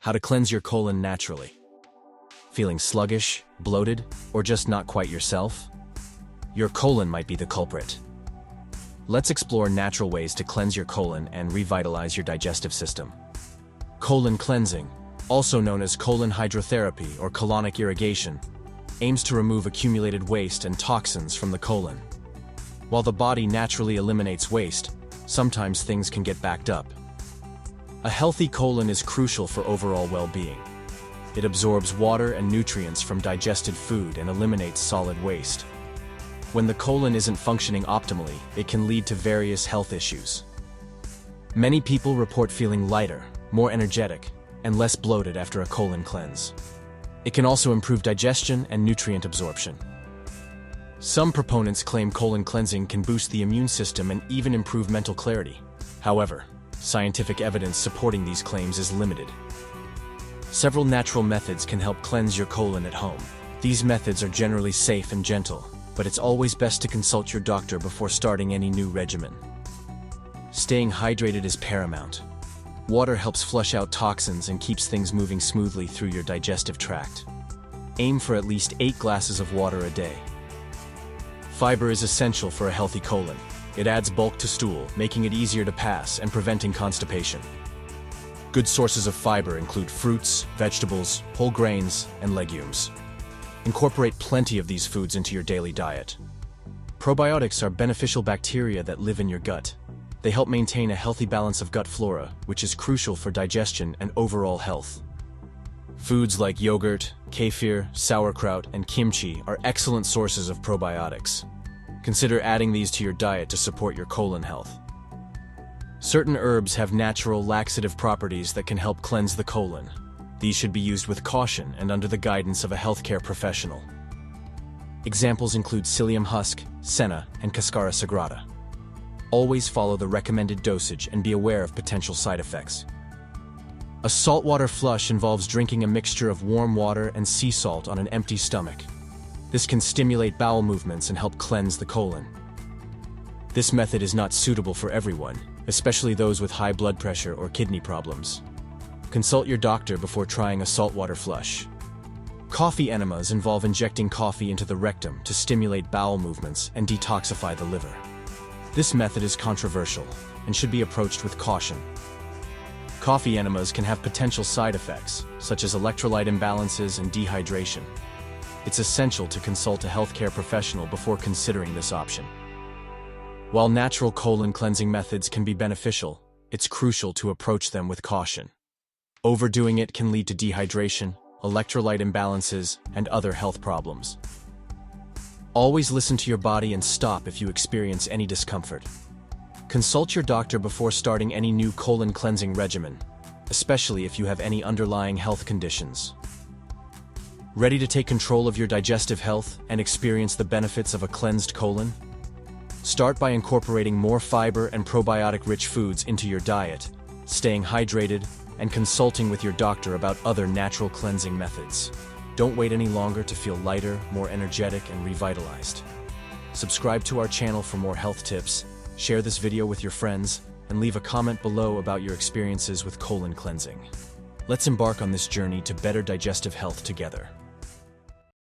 How to cleanse your colon naturally. Feeling sluggish, bloated, or just not quite yourself? Your colon might be the culprit. Let's explore natural ways to cleanse your colon and revitalize your digestive system. Colon cleansing, also known as colon hydrotherapy or colonic irrigation, aims to remove accumulated waste and toxins from the colon. While the body naturally eliminates waste, sometimes things can get backed up. A healthy colon is crucial for overall well-being. It absorbs water and nutrients from digested food and eliminates solid waste. When the colon isn't functioning optimally, it can lead to various health issues. Many people report feeling lighter, more energetic, and less bloated after a colon cleanse. It can also improve digestion and nutrient absorption. Some proponents claim colon cleansing can boost the immune system and even improve mental clarity. However, scientific evidence supporting these claims is limited. Several natural methods can help cleanse your colon at home. These methods are generally safe and gentle, but it's always best to consult your doctor before starting any new regimen. Staying hydrated is paramount. Water helps flush out toxins and keeps things moving smoothly through your digestive tract. Aim for at least 8 glasses of water a day. Fiber is essential for a healthy colon. It adds bulk to stool, making it easier to pass and preventing constipation. Good sources of fiber include fruits, vegetables, whole grains, and legumes. Incorporate plenty of these foods into your daily diet. Probiotics are beneficial bacteria that live in your gut. They help maintain a healthy balance of gut flora, which is crucial for digestion and overall health. Foods like yogurt, kefir, sauerkraut, and kimchi are excellent sources of probiotics. Consider adding these to your diet to support your colon health. Certain herbs have natural laxative properties that can help cleanse the colon. These should be used with caution and under the guidance of a healthcare professional. Examples include psyllium husk, senna, and cascara sagrada. Always follow the recommended dosage and be aware of potential side effects. A saltwater flush involves drinking a mixture of warm water and sea salt on an empty stomach. This can stimulate bowel movements and help cleanse the colon. This method is not suitable for everyone, especially those with high blood pressure or kidney problems. Consult your doctor before trying a saltwater flush. Coffee enemas involve injecting coffee into the rectum to stimulate bowel movements and detoxify the liver. This method is controversial and should be approached with caution. Coffee enemas can have potential side effects, such as electrolyte imbalances and dehydration. It's essential to consult a healthcare professional before considering this option. While natural colon cleansing methods can be beneficial, it's crucial to approach them with caution. Overdoing it can lead to dehydration, electrolyte imbalances, and other health problems. Always listen to your body and stop if you experience any discomfort. Consult your doctor before starting any new colon cleansing regimen, especially if you have any underlying health conditions. Ready to take control of your digestive health and experience the benefits of a cleansed colon? Start by incorporating more fiber and probiotic-rich foods into your diet, staying hydrated, and consulting with your doctor about other natural cleansing methods. Don't wait any longer to feel lighter, more energetic, and revitalized. Subscribe to our channel for more health tips, share this video with your friends, and leave a comment below about your experiences with colon cleansing. Let's embark on this journey to better digestive health together.